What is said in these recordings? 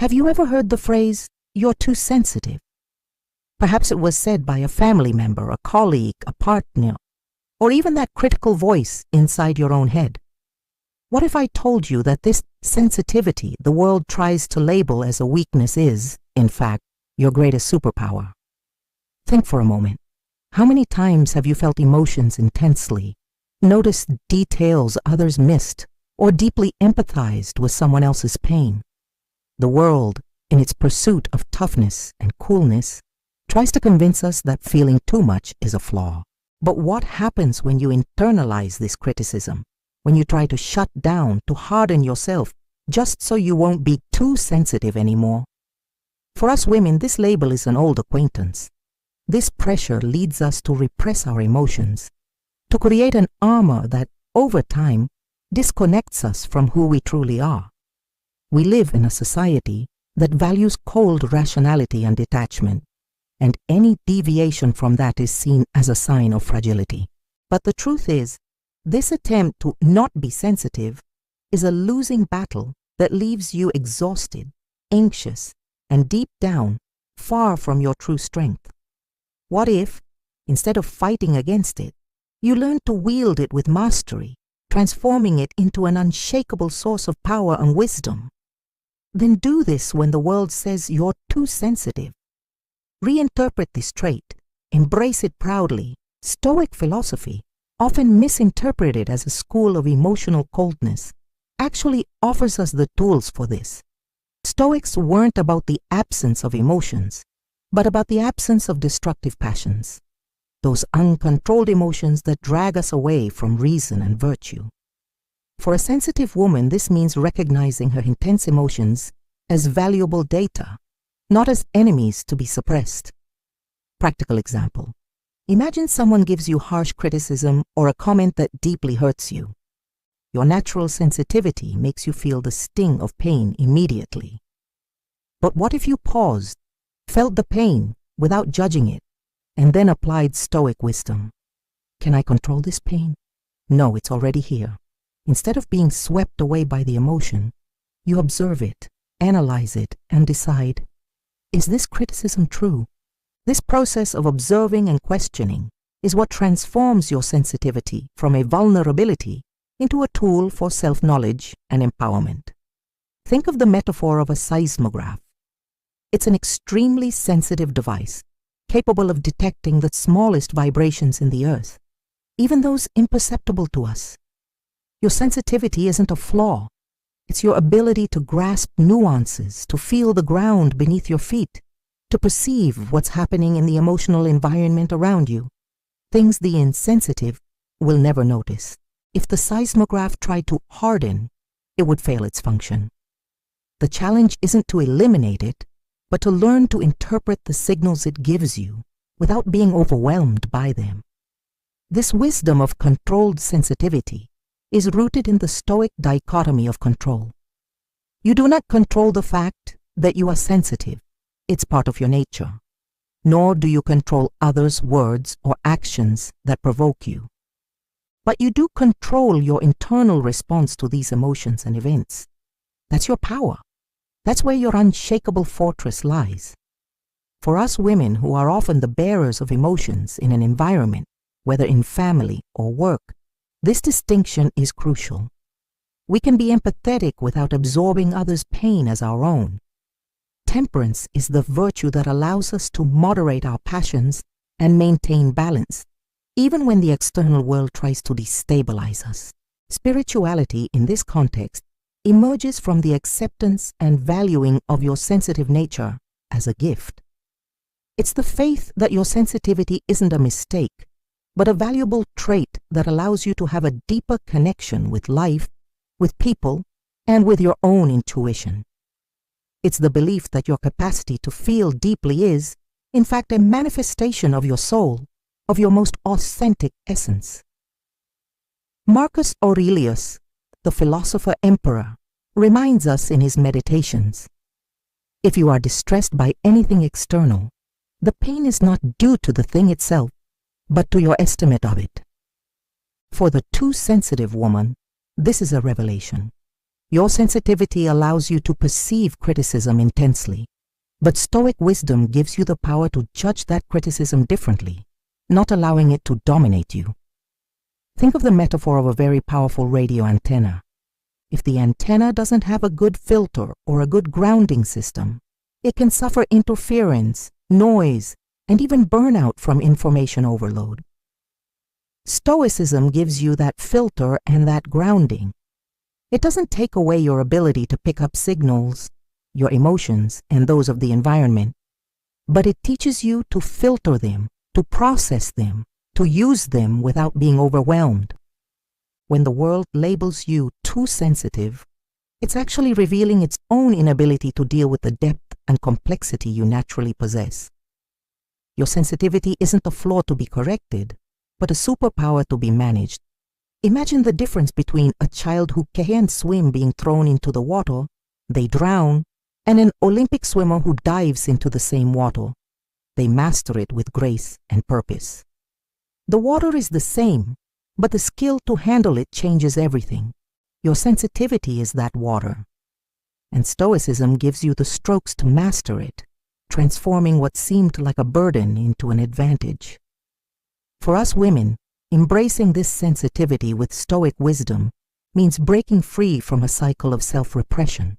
Have you ever heard the phrase, "you're too sensitive"? Perhaps it was said by a family member, a colleague, a partner, or even that critical voice inside your own head. What if I told you that this sensitivity the world tries to label as a weakness is, in fact, your greatest superpower? Think for a moment. How many times have you felt emotions intensely, noticed details others missed, or deeply empathized with someone else's pain? The world, in its pursuit of toughness and coolness, tries to convince us that feeling too much is a flaw. But what happens when you internalize this criticism? When you try to shut down, to harden yourself, just so you won't be too sensitive anymore? For us women, this label is an old acquaintance. This pressure leads us to repress our emotions, to create an armor that, over time, disconnects us from who we truly are. We live in a society that values cold rationality and detachment, and any deviation from that is seen as a sign of fragility. But the truth is, this attempt to not be sensitive is a losing battle that leaves you exhausted, anxious, and deep down, far from your true strength. What if, instead of fighting against it, you learn to wield it with mastery, transforming it into an unshakable source of power and wisdom? Then do this when the world says you're too sensitive. Reinterpret this trait, embrace it proudly. Stoic philosophy, often misinterpreted as a school of emotional coldness, actually offers us the tools for this. Stoics weren't about the absence of emotions, but about the absence of destructive passions, those uncontrolled emotions that drag us away from reason and virtue. For a sensitive woman, this means recognizing her intense emotions as valuable data, not as enemies to be suppressed. Practical example. Imagine someone gives you harsh criticism or a comment that deeply hurts you. Your natural sensitivity makes you feel the sting of pain immediately. But what if you paused, felt the pain without judging it, and then applied Stoic wisdom? Can I control this pain? No, it's already here. Instead of being swept away by the emotion, you observe it, analyze it, and decide, is this criticism true? This process of observing and questioning is what transforms your sensitivity from a vulnerability into a tool for self-knowledge and empowerment. Think of the metaphor of a seismograph. It's an extremely sensitive device, capable of detecting the smallest vibrations in the earth, even those imperceptible to us. Your sensitivity isn't a flaw. It's your ability to grasp nuances, to feel the ground beneath your feet, to perceive what's happening in the emotional environment around you, things the insensitive will never notice. If the seismograph tried to harden, it would fail its function. The challenge isn't to eliminate it, but to learn to interpret the signals it gives you without being overwhelmed by them. This wisdom of controlled sensitivity is rooted in the Stoic dichotomy of control. You do not control the fact that you are sensitive. It's part of your nature. Nor do you control others' words or actions that provoke you. But you do control your internal response to these emotions and events. That's your power. That's where your unshakable fortress lies. For us women who are often the bearers of emotions in an environment, whether in family or work, this distinction is crucial. We can be empathetic without absorbing others' pain as our own. Temperance is the virtue that allows us to moderate our passions and maintain balance, even when the external world tries to destabilize us. Spirituality, in this context, emerges from the acceptance and valuing of your sensitive nature as a gift. It's the faith that your sensitivity isn't a mistake, but a valuable trait that allows you to have a deeper connection with life, with people, and with your own intuition. It's the belief that your capacity to feel deeply is, in fact, a manifestation of your soul, of your most authentic essence. Marcus Aurelius, the philosopher emperor, reminds us in his meditations, if you are distressed by anything external, the pain is not due to the thing itself, but to your estimate of it. For the too sensitive woman, this is a revelation. Your sensitivity allows you to perceive criticism intensely, but Stoic wisdom gives you the power to judge that criticism differently, not allowing it to dominate you. Think of the metaphor of a very powerful radio antenna. If the antenna doesn't have a good filter or a good grounding system, it can suffer interference, noise, and even burnout from information overload. Stoicism gives you that filter and that grounding. It doesn't take away your ability to pick up signals, your emotions, and those of the environment, but it teaches you to filter them, to process them, to use them without being overwhelmed. When the world labels you too sensitive, it's actually revealing its own inability to deal with the depth and complexity you naturally possess. Your sensitivity isn't a flaw to be corrected, but a superpower to be managed. Imagine the difference between a child who can't swim being thrown into the water, they drown, and an Olympic swimmer who dives into the same water. They master it with grace and purpose. The water is the same, but the skill to handle it changes everything. Your sensitivity is that water. And Stoicism gives you the strokes to master it, transforming what seemed like a burden into an advantage. For us women, embracing this sensitivity with Stoic wisdom means breaking free from a cycle of self-repression.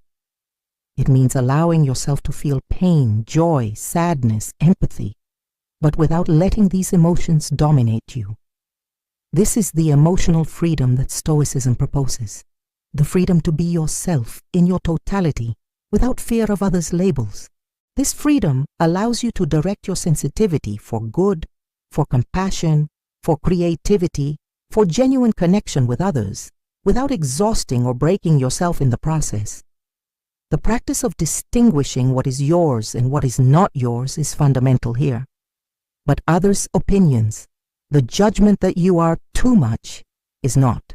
It means allowing yourself to feel pain, joy, sadness, empathy, but without letting these emotions dominate you. This is the emotional freedom that Stoicism proposes, the freedom to be yourself in your totality without fear of others' labels. This freedom allows you to direct your sensitivity for good, for compassion, for creativity, for genuine connection with others, without exhausting or breaking yourself in the process. The practice of distinguishing what is yours and what is not yours is fundamental here. But others' opinions, the judgment that you are too much, is not.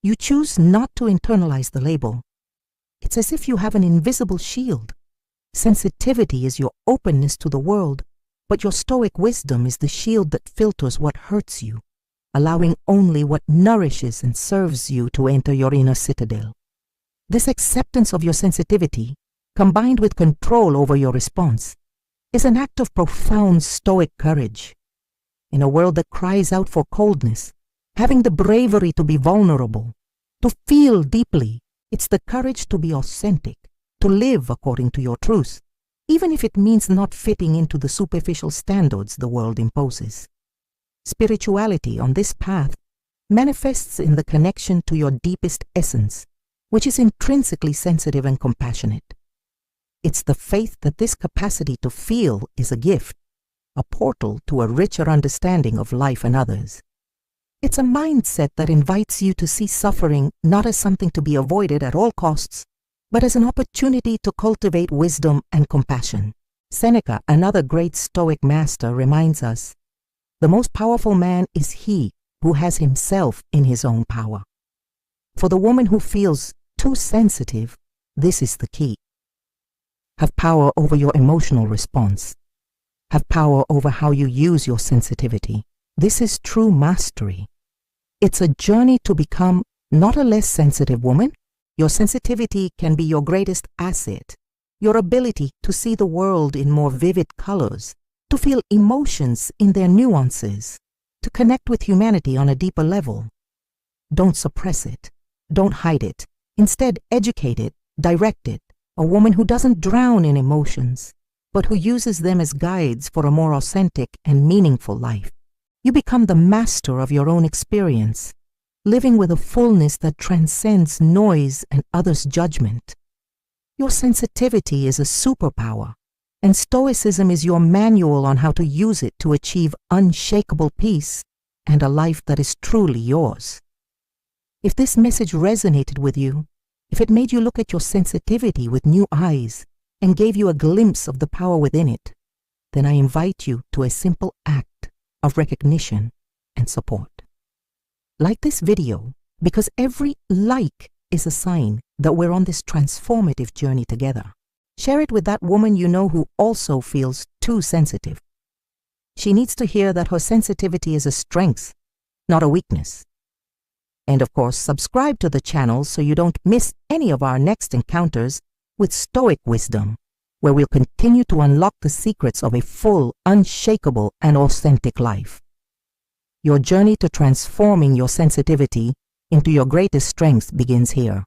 You choose not to internalize the label. It's as if you have an invisible shield. Sensitivity is your openness to the world, but your Stoic wisdom is the shield that filters what hurts you, allowing only what nourishes and serves you to enter your inner citadel. This acceptance of your sensitivity, combined with control over your response, is an act of profound Stoic courage. In a world that cries out for coldness, having the bravery to be vulnerable, to feel deeply, it's the courage to be authentic, to live according to your truth, even if it means not fitting into the superficial standards the world imposes. Spirituality on this path manifests in the connection to your deepest essence, which is intrinsically sensitive and compassionate. It's the faith that this capacity to feel is a gift, a portal to a richer understanding of life and others. It's a mindset that invites you to see suffering not as something to be avoided at all costs, but as an opportunity to cultivate wisdom and compassion. Seneca, another great Stoic master, reminds us, the most powerful man is he who has himself in his own power. For the woman who feels too sensitive, this is the key. Have power over your emotional response. Have power over how you use your sensitivity. This is true mastery. It's a journey to become not a less sensitive woman. Your sensitivity can be your greatest asset, your ability to see the world in more vivid colors, to feel emotions in their nuances, to connect with humanity on a deeper level. Don't suppress it. Don't hide it. Instead, educate it, direct it. A woman who doesn't drown in emotions, but who uses them as guides for a more authentic and meaningful life. You become the master of your own experience, living with a fullness that transcends noise and others' judgment. Your sensitivity is a superpower, and Stoicism is your manual on how to use it to achieve unshakable peace and a life that is truly yours. If this message resonated with you, if it made you look at your sensitivity with new eyes and gave you a glimpse of the power within it, then I invite you to a simple act of recognition and support. Like this video, because every like is a sign that we're on this transformative journey together. Share it with that woman you know who also feels too sensitive. She needs to hear that her sensitivity is a strength, not a weakness. And of course, subscribe to the channel so you don't miss any of our next encounters with Stoic wisdom, where we'll continue to unlock the secrets of a full, unshakable, and authentic life. Your journey to transforming your sensitivity into your greatest strength begins here.